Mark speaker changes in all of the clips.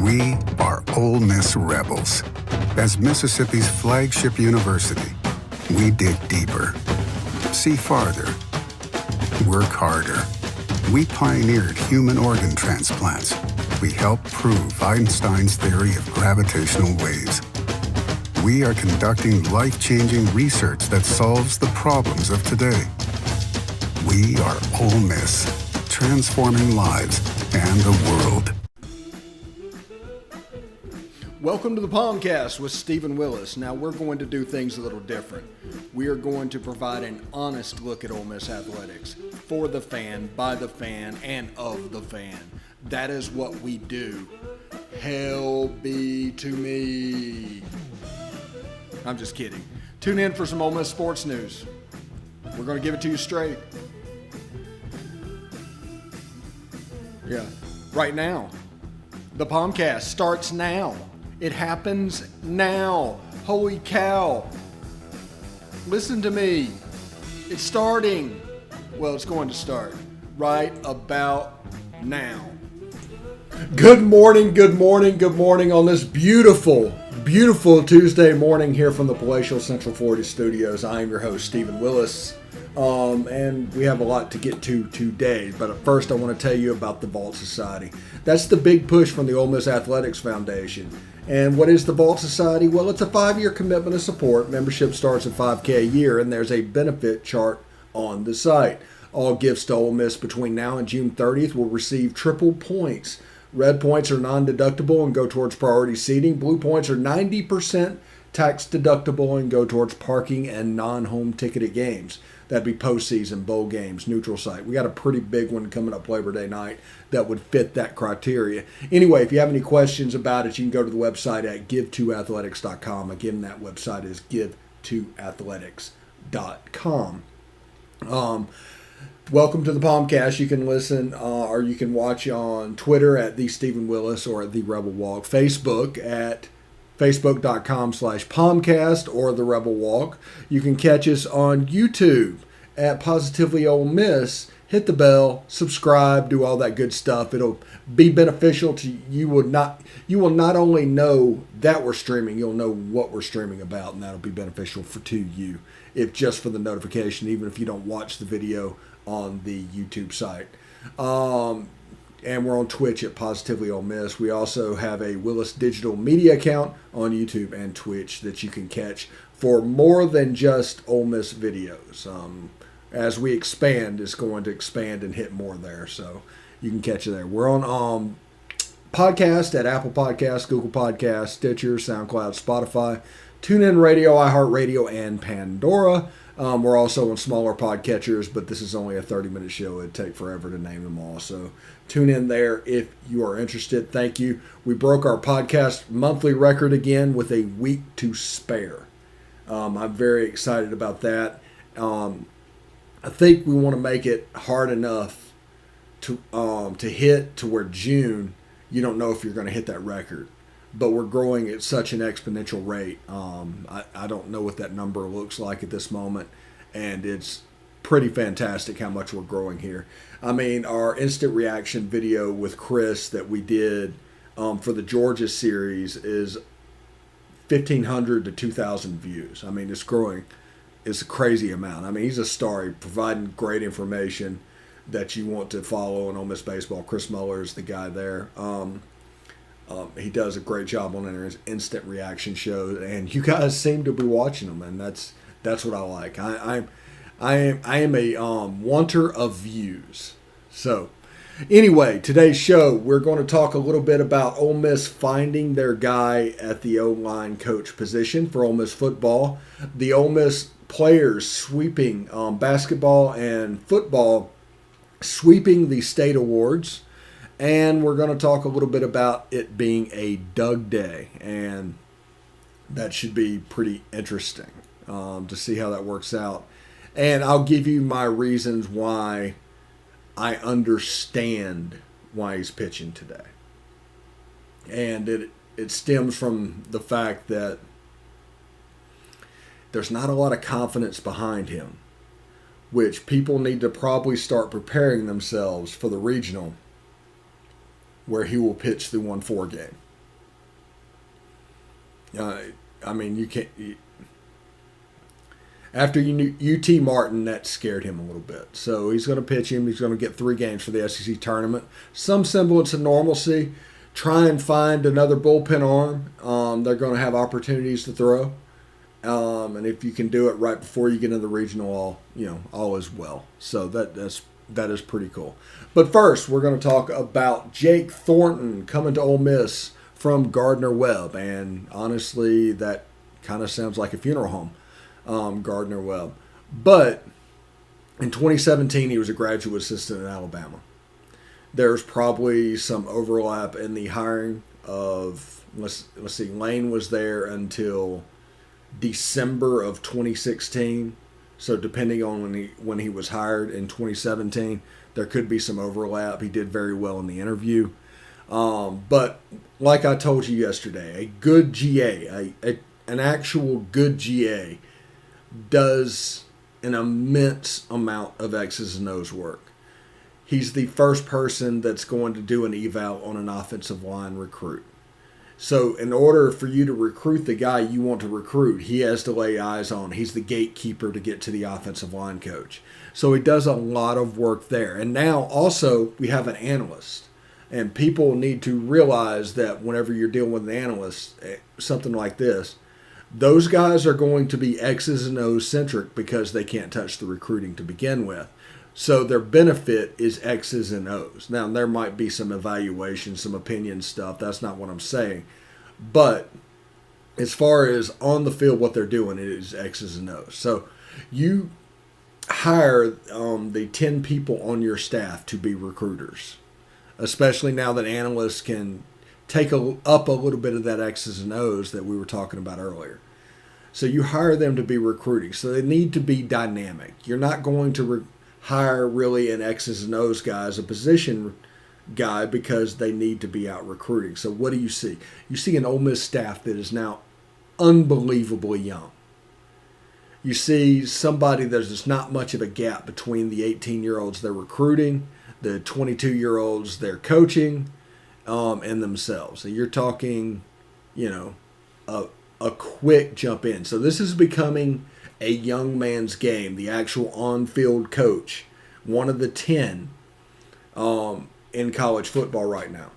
Speaker 1: We are Ole Miss Rebels. As Mississippi's flagship university, we dig deeper, see farther, work harder. We pioneered human organ transplants. We helped prove Einstein's theory of gravitational waves. We are conducting life-changing research that solves the problems of today. We are Ole Miss, transforming lives and the world.
Speaker 2: Welcome to the POMcast with Stephen Willis. Now we're going to do things a little different. We are going to provide an honest look at Ole Miss athletics for the fan, by the fan, and of the fan. That is what we do. Hell be to me. I'm just kidding. Tune in for some Ole Miss sports news. We're going to give it to you straight. Yeah, right now. The POMcast starts now. It happens now. Holy cow. Listen to me. It's starting. Well, it's going to start right about now. Good morning on this beautiful Tuesday morning here from the Palatial Central Florida studios. I am your host, Stephen Willis. And we have a lot to get to today. But first, I want to tell you about the Vault Society. That's the big push from the Ole Miss Athletics Foundation. And what is the Vault Society? Well, it's a 5-year commitment of support. Membership starts at $5,000 a year, and there's a benefit chart on the site. All gifts to Ole Miss between now and June 30th will receive triple points. Red points are non-deductible and go towards priority seating. Blue points are 90% tax deductible and go towards parking and non-home ticketed games. That'd be postseason, bowl games, neutral site. We got a pretty big one coming up Labor Day night that would fit that criteria. Anyway, if you have any questions about it, you can go to the website at give2athletics.com. Again, that website is give2athletics.com. Welcome to the POMcast. You can listen or you can watch on Twitter at The Stephen Willis or at The Rebel Walk. Facebook at facebook.com/POMcast or The Rebel Walk. You can catch us on YouTube at Positively Ole Miss. Hit the bell, subscribe, do all that good stuff. It'll be beneficial to you. You will not only know that we're streaming, you'll know what we're streaming about, and that'll be beneficial to you. If just for the notification, even if you don't watch the video on the YouTube site. And we're on Twitch at Positively Ole Miss. We also have a Willis Digital Media account on YouTube and Twitch that you can catch for more than just Ole Miss videos. As we expand, it's going to expand and hit more there, so you can catch it there. We're on podcast at Apple Podcasts, Google Podcasts, Stitcher, SoundCloud, Spotify, TuneIn Radio, iHeartRadio, and Pandora. We're also on smaller podcatchers, but this is only a 30-minute show. It'd take forever to name them all. So tune in there if you are interested. Thank you. We broke our podcast monthly record again with a week to spare. I'm very excited about that. I think we want to make it hard enough to hit to where June, you don't know if you're going to hit that record. But we're growing at such an exponential rate. I don't know what that number looks like at this moment, and it's pretty fantastic how much we're growing here. I mean, our instant reaction video with Chris that we did for the Georgia series is 1,500 to 2,000 views. I mean, it's growing. It's a crazy amount. I mean, he's a star. He's providing great information that you want to follow in Ole Miss baseball. Chris Muller is the guy there. He does a great job on an instant reaction show, and you guys seem to be watching them, and that's what I like. I am a wanter of views. So, anyway, today's show we're going to talk a little bit about Ole Miss finding their guy at the O-line coach position for Ole Miss football. The Ole Miss players sweeping basketball and football, sweeping the state awards. And we're going to talk a little bit about it being a Doug Day, and that should be pretty interesting to see how that works out. And I'll give you my reasons why I understand why he's pitching today. And it stems from the fact that there's not a lot of confidence behind him, which people need to probably start preparing themselves for the regional, where he will pitch the 1-4 game. I mean, you can't. After you knew UT Martin, that scared him a little bit. So he's going to pitch him. He's going to get 3 games for the SEC tournament. Some semblance of normalcy. Try and find another bullpen arm. They're going to have opportunities to throw. And if you can do it right before you get into the regional, all is well. So that is pretty cool. But first, we're going to talk about Jake Thornton coming to Ole Miss from Gardner-Webb. And honestly, that kind of sounds like a funeral home. Gardner-Webb. But in 2017, he was a graduate assistant at Alabama. There's probably some overlap in the hiring of, let's see, Lane was there until December of 2016. So depending on when he was hired in 2017, there could be some overlap. He did very well in the interview. But like I told you yesterday, a good GA, an actual good GA, does an immense amount of X's and O's work. He's the first person that's going to do an eval on an offensive line recruit. So in order for you to recruit the guy you want to recruit, he has to lay eyes on. He's the gatekeeper to get to the offensive line coach. So he does a lot of work there. And now also we have an analyst. And people need to realize that whenever you're dealing with an analyst, something like this, those guys are going to be X's and O's centric because they can't touch the recruiting to begin with. So their benefit is X's and O's. Now, there might be some evaluation, some opinion stuff. That's not what I'm saying. But as far as on the field, what they're doing, it is X's and O's. So you hire the 10 people on your staff to be recruiters, especially now that analysts can take up a little bit of that X's and O's that we were talking about earlier. So you hire them to be recruiting. So they need to be dynamic. You're not going to hire really an X's and O's guy as a position guy because they need to be out recruiting. So what do you see? You see an Ole Miss staff that is now unbelievably young. You see somebody there's just not much of a gap between the 18-year-olds they're recruiting, the 22-year-olds they're coaching, and themselves. So you're talking, a quick jump in. So this is becoming a young man's game. The actual on-field coach, one of the 10 in college football right now.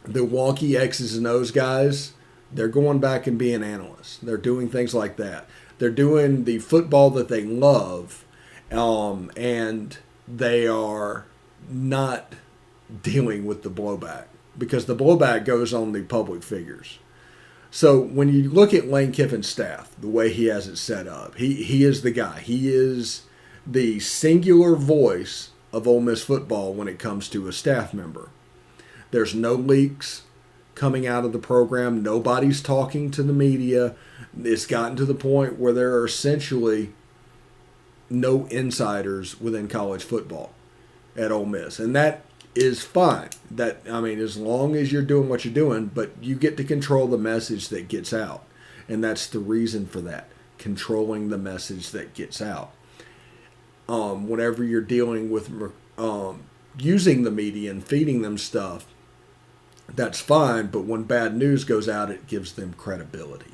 Speaker 2: The wonky X's and O's guys, they're going back and being analysts. They're doing things like that. They're doing the football that they love, and they are not dealing with the blowback because the blowback goes on the public figures. So when you look at Lane Kiffin's staff, the way he has it set up, he is the guy. He is the singular voice of Ole Miss football when it comes to a staff member. There's no leaks coming out of the program. Nobody's talking to the media. It's gotten to the point where there are essentially no insiders within college football at Ole Miss. And that is fine. As long as you're doing what you're doing, but you get to control the message that gets out. And that's the reason for that, controlling the message that gets out. Whenever you're dealing with using the media and feeding them stuff, that's fine, but when bad news goes out, it gives them credibility.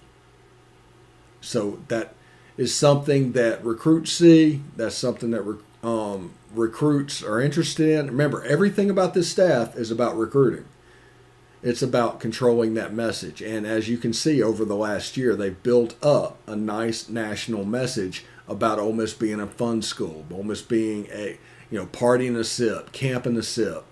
Speaker 2: So that is something that recruits see. That's something that recruits are interested in. Remember, everything about this staff is about recruiting. It's about controlling that message. And as you can see over the last year, they've built up a nice national message about Ole Miss being a fun school, Ole Miss being a party in a sip, camp in the sip.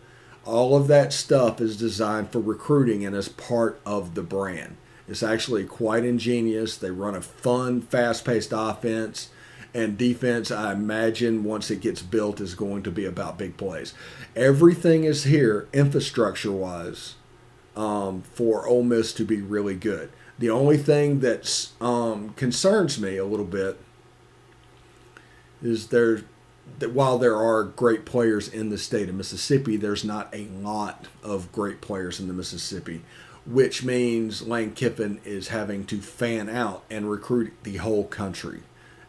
Speaker 2: All of that stuff is designed for recruiting and is part of the brand. It's actually quite ingenious. They run a fun, fast-paced offense. And defense, I imagine, once it gets built, is going to be about big plays. Everything is here, infrastructure-wise, for Ole Miss to be really good. The only thing that concerns me a little bit is that while there are great players in the state of Mississippi, there's not a lot of great players in the Mississippi, which means Lane Kiffin is having to fan out and recruit the whole country.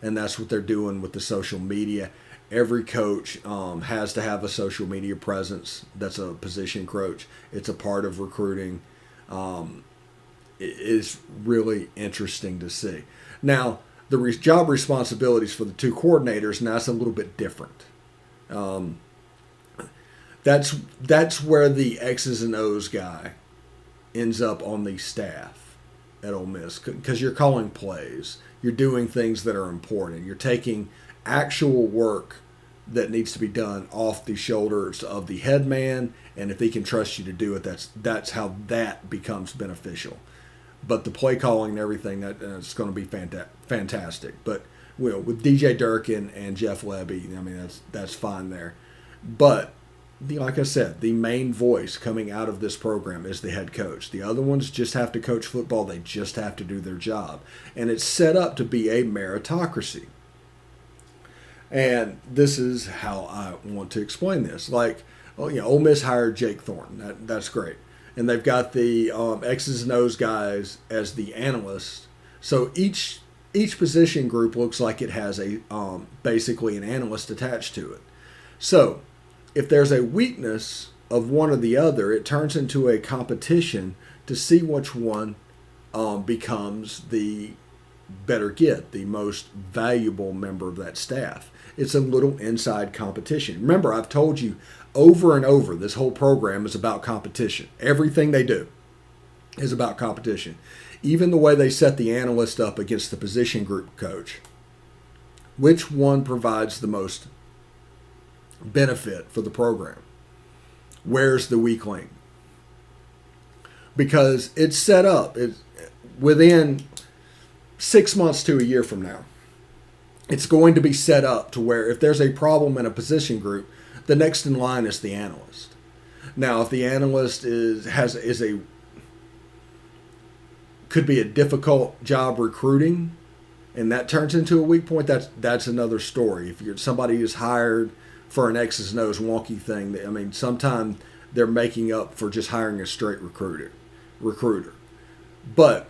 Speaker 2: And that's what they're doing with the social media. Every coach has to have a social media presence. That's a position coach. It's a part of recruiting. is really interesting to see. Now, the job responsibilities for the two coordinators, now it's a little bit different. That's where the X's and O's guy ends up on the staff at Ole Miss, because you're calling plays, you're doing things that are important, you're taking actual work that needs to be done off the shoulders of the head man, and if he can trust you to do it, that's how that becomes beneficial. But the play calling and everything, that's going to be fantastic. But with DJ Durkin and Jeff Lebby, I mean, that's fine there. But like I said, the main voice coming out of this program is the head coach. The other ones just have to coach football. They just have to do their job. And it's set up to be a meritocracy. And this is how I want to explain this. Like, Ole Miss hired Jake Thornton. That's great. And they've got the X's and O's guys as the analysts. So each position group looks like it has a basically an analyst attached to it. So if there's a weakness of one or the other, it turns into a competition to see which one becomes the better get, the most valuable member of that staff. It's a little inside competition. Remember, I've told you over and over, this whole program is about competition. Everything they do is about competition. Even the way they set the analyst up against the position group coach. Which one provides the most benefit for the program? Where's the weak link? Because it's set up within 6 months to a year from now. It's going to be set up to where if there's a problem in a position group, the next in line is the analyst. Now, if the analyst could be a difficult job recruiting, and that turns into a weak point, that's another story. If somebody is hired for an X's and O's wonky thing, I mean, sometimes they're making up for just hiring a straight recruiter. But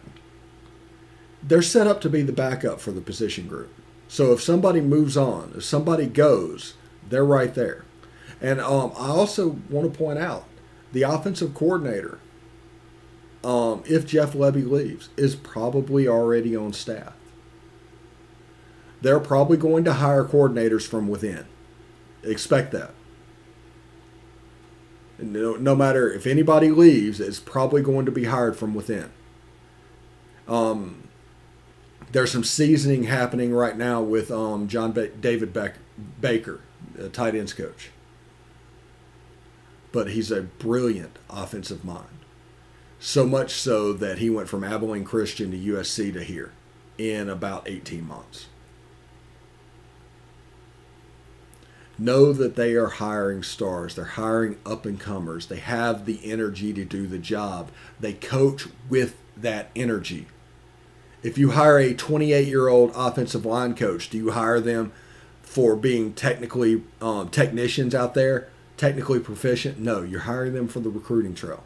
Speaker 2: they're set up to be the backup for the position group. So if somebody moves on, if somebody goes, they're right there. And I also want to point out the offensive coordinator, if Jeff Lebby leaves, is probably already on staff. They're probably going to hire coordinators from within. Expect that. No matter if anybody leaves, it's probably going to be hired from within. There's some seasoning happening right now with David Baker, the tight ends coach. But he's a brilliant offensive mind. So much so that he went from Abilene Christian to USC to here in about 18 months. Know that they are hiring stars. They're hiring up-and-comers. They have the energy to do the job. They coach with that energy. If you hire a 28-year-old offensive line coach, do you hire them for being technically technicians out there, technically proficient? No, you're hiring them for the recruiting trail.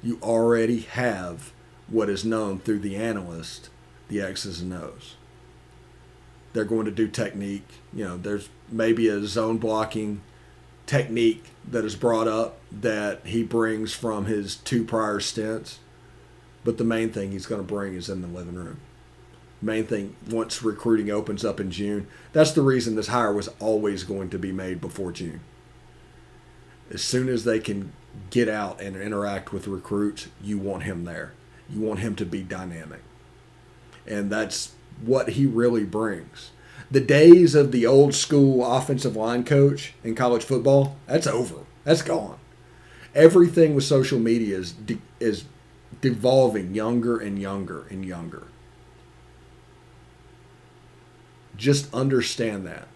Speaker 2: You already have what is known through the analyst, the X's and O's. They're going to do technique. There's maybe a zone blocking technique that is brought up that he brings from his 2 prior stints. But the main thing he's going to bring is in the living room. Main thing, once recruiting opens up in June, that's the reason this hire was always going to be made before June. As soon as they can get out and interact with recruits, you want him there. You want him to be dynamic. And that's what he really brings. The days of the old school offensive line coach in college football, that's over. That's gone. Everything with social media is devolving younger and younger and younger. Just understand that.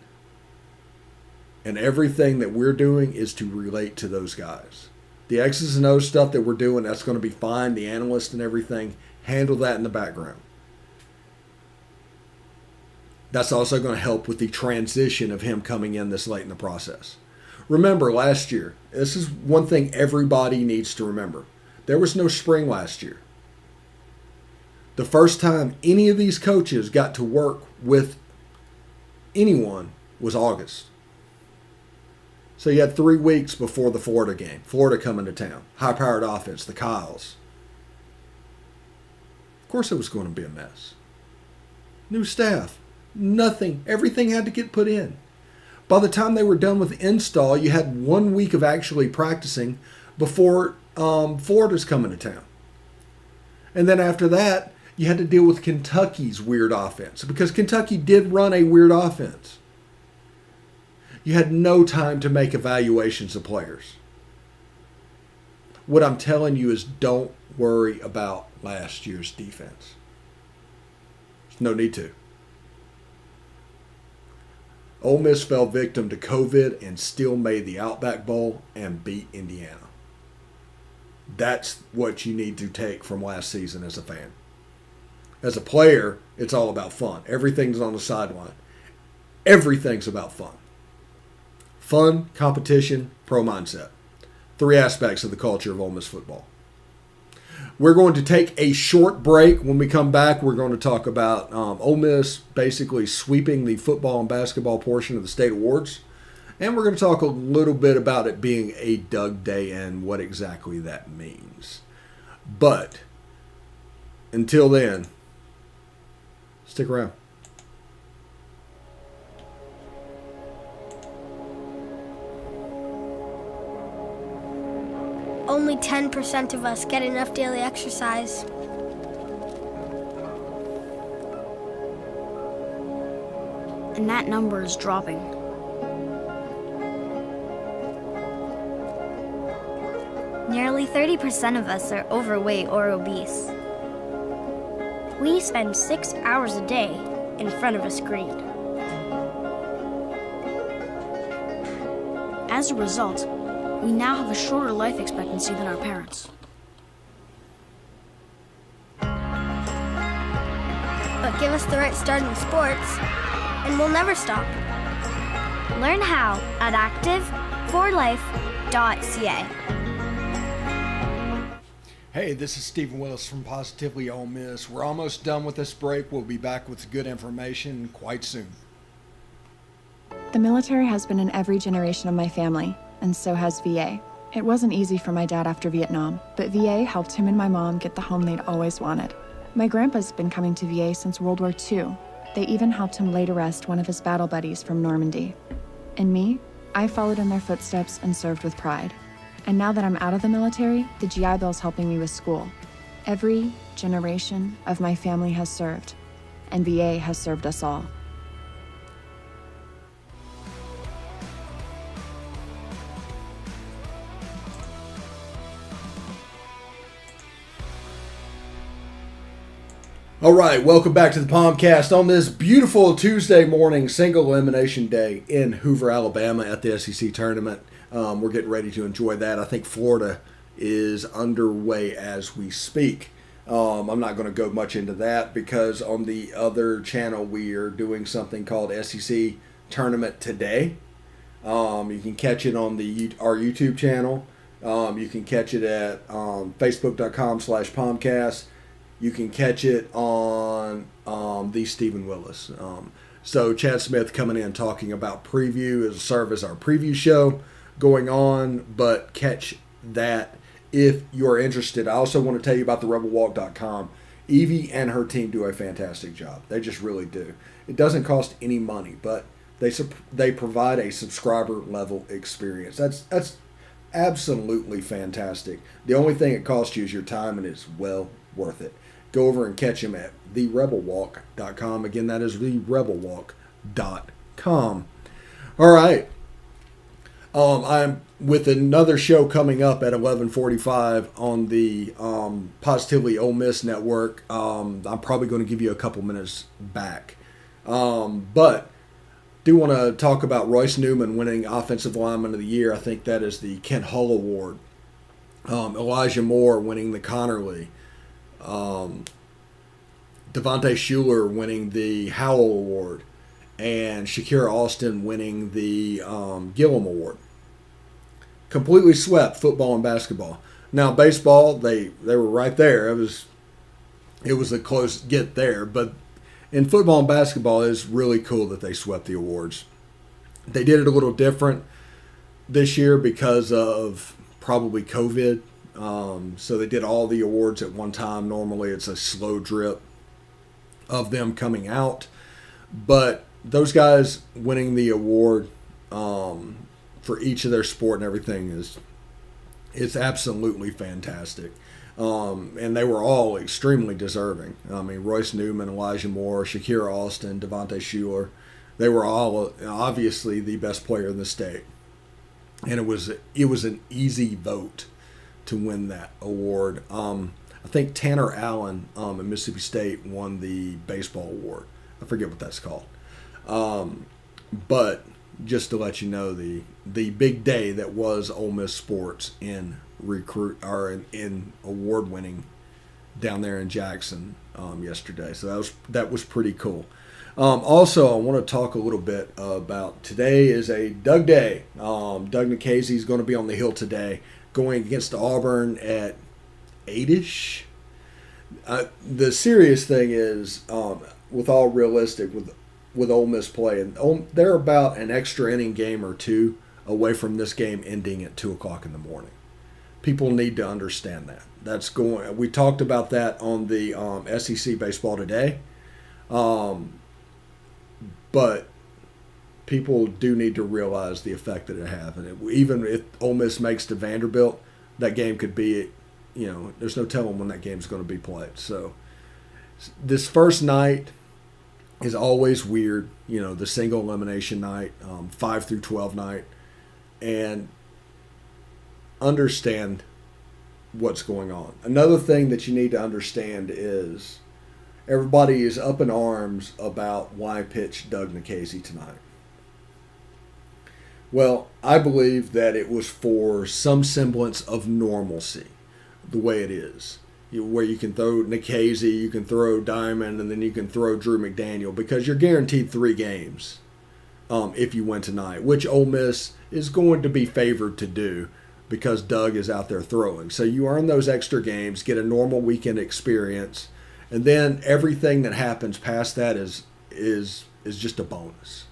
Speaker 2: And everything that we're doing is to relate to those guys. The X's and O's stuff that we're doing, that's going to be fine. The analyst and everything, handle that in the background. That's also going to help with the transition of him coming in this late in the process. Remember last year, this is one thing everybody needs to remember. There was no spring last year. The first time any of these coaches got to work with anyone was August. So you had 3 weeks before the Florida game. Florida coming to town. High-powered offense, the Kyles. course it was going to be a mess. New staff, nothing, everything had to get put in. By the time they were done with the install, you had 1 week of actually practicing before Florida's coming to town. And then after that, you had to deal with Kentucky's weird offense because Kentucky did run a weird offense. You had no time to make evaluations of players. What I'm telling you is don't worry about last year's defense. There's no need to. Ole Miss fell victim to COVID and still made the Outback Bowl and beat Indiana. That's what you need to take from last season as a fan. As a player, it's all about fun. Everything's on the sideline. Everything's about fun. Fun, competition, pro mindset. 3 aspects of the culture of Ole Miss football. We're going to take a short break. When we come back, we're going to talk about Ole Miss basically sweeping the football and basketball portion of the state awards. And we're going to talk a little bit about it being a Doug Day and what exactly that means. But until then, stick around.
Speaker 3: Only 10% of us get enough daily exercise.
Speaker 4: And that number is dropping.
Speaker 5: Nearly 30% of us are overweight or obese.
Speaker 3: We spend 6 hours a day in front of a screen.
Speaker 4: As a result, we now have a shorter life expectancy than our parents.
Speaker 3: But give us the right start in sports, and we'll never stop.
Speaker 5: Learn how at active4life.ca.
Speaker 2: Hey, this is Stephen Willis from Positively Ole Miss. We're almost done with this break. We'll be back with good information quite soon.
Speaker 6: The military has been in every generation of my family, and so has VA. It wasn't easy for my dad after Vietnam, but VA helped him and my mom get the home they'd always wanted. My grandpa's been coming to VA since World War II. They even helped him lay to rest one of his battle buddies from Normandy. And me, I followed in their footsteps and served with pride. And now that I'm out of the military, the GI Bill's helping me with school. Every generation of my family has served, and VA has served us all.
Speaker 2: All right, welcome back to the POMcast on this beautiful Tuesday morning, single elimination day in Hoover, Alabama at the SEC tournament. We're getting ready to enjoy that. I think Florida is underway as we speak. I'm not going to go much into that because on the other channel we are doing something called SEC Tournament Today. You can catch it on our YouTube channel. You can catch it at facebook.com/POMcast. You can catch it on the Stephen Willis. So Chad Smith coming in talking about preview. It'll serve as our preview show going on, but catch that if you're interested. I also want to tell you about the rebelwalk.com. Evie and her team do a fantastic job. They just really do. It doesn't cost any money, but they provide a subscriber level experience. That's absolutely fantastic. The only thing it costs you is your time, and it's well worth it. Go over and catch them at therebelwalk.com. Again, that is therebelwalk.com. All right. I'm with another show coming up at 11:45 on the Positively Ole Miss network. I'm probably going to give you a couple minutes back. But do want to talk about Royce Newman winning Offensive Lineman of the Year. I think that is the Kent Hull Award. Elijah Moore winning the Connerly. Devontae Shuler winning the Howell Award. And Shakira Austin winning the Gillum Award. Completely swept football and basketball. Now baseball, they were right there. It was a close get there, but in football and basketball, it's really cool that they swept the awards. They did it a little different this year because of probably COVID. So they did all the awards at one time. Normally it's a slow drip of them coming out. But those guys winning the award for each of their sport and everything it's absolutely fantastic. And they were all extremely deserving. I mean, Royce Newman, Elijah Moore, Shakira Austin, Devontae Shuler, they were all obviously the best player in the state. And it was an easy vote to win that award. I think Tanner Allen in Mississippi State won the baseball award. I forget what that's called. But just to let you know, the big day that was Ole Miss sports in award winning down there in Jackson yesterday. So that was pretty cool. Also, I want to talk a little bit about today is a Doug Day. Doug Nikhazy is going to be on the hill today, going against Auburn at 8-ish. The serious thing is, with all realistic, with Ole Miss play, and they're about an extra inning game or two away from this game ending at 2 o'clock in the morning. People need to understand that. We talked about that on the SEC Baseball Today. But people do need to realize the effect that it has. And even if Ole Miss makes to Vanderbilt, that game could be, there's no telling when that game's going to be played. So this first night is always weird, the single elimination night, 5 through 12 night. And understand what's going on. Another thing that you need to understand is everybody is up in arms about why pitch Doug Nikhazy tonight. Well, I believe that it was for some semblance of normalcy, the way it is. Where you can throw Nikhazy, you can throw Diamond, and then you can throw Drew McDaniel, because you're guaranteed 3 games if you win tonight, which Ole Miss is going to be favored to do because Doug is out there throwing. So you earn those extra games, get a normal weekend experience, and then everything that happens past that is just a bonus.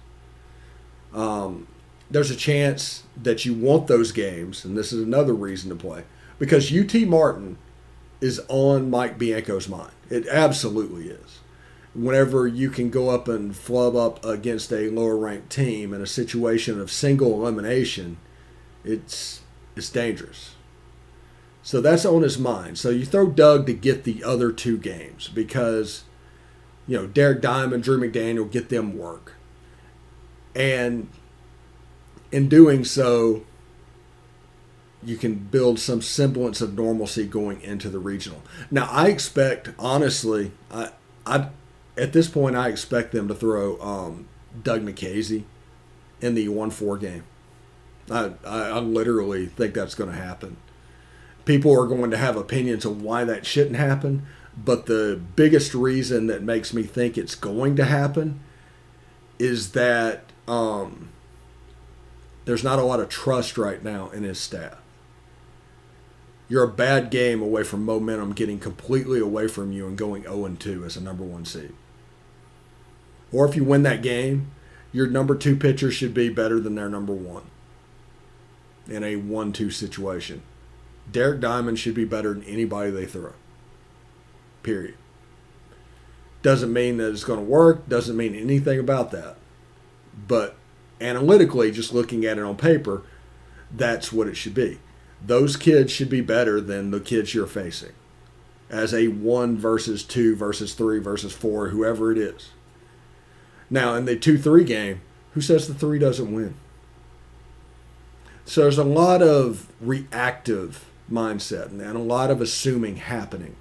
Speaker 2: There's a chance that you want those games, and this is another reason to play, because UT Martin is on Mike Bianco's mind. It absolutely is. Whenever you can go up and flub up against a lower-ranked team in a situation of single elimination, it's dangerous. So that's on his mind. So you throw Doug to get the other 2 games because, Derek Diamond, Drew McDaniel, get them work. And in doing so, you can build some semblance of normalcy going into the regional. Now, I expect, honestly, at this point, I expect them to throw Doug Nikhazy in the 1-4 game. I literally think that's going to happen. People are going to have opinions on why that shouldn't happen, but the biggest reason that makes me think it's going to happen is that there's not a lot of trust right now in his staff. You're a bad game away from momentum getting completely away from you and going 0-2 as a number 1 seed. Or if you win that game, your number 2 pitcher should be better than their number 1 in a 1-2 situation. Derek Diamond should be better than anybody they throw. Period. Doesn't mean that it's going to work. Doesn't mean anything about that. But analytically, just looking at it on paper, that's what it should be. Those kids should be better than the kids you're facing as a 1 versus 2 versus 3 versus 4, whoever it is. Now, in the 2-3 game, who says the 3 doesn't win? So there's a lot of reactive mindset and a lot of assuming happening.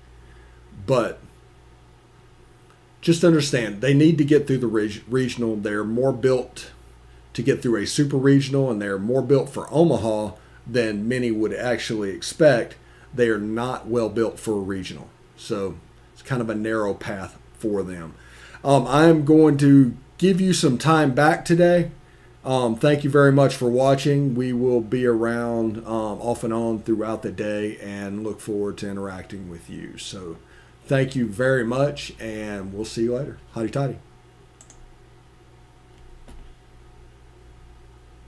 Speaker 2: But just understand, they need to get through the regional. They're more built to get through a super regional, and they're more built for Omaha than many would actually expect. They are not well built for a regional. So it's kind of a narrow path for them. I'm going to give you some time back today. Thank you very much for watching. We will be around off and on throughout the day and look forward to interacting with you. So thank you very much, and we'll see you later. Hotty toddy.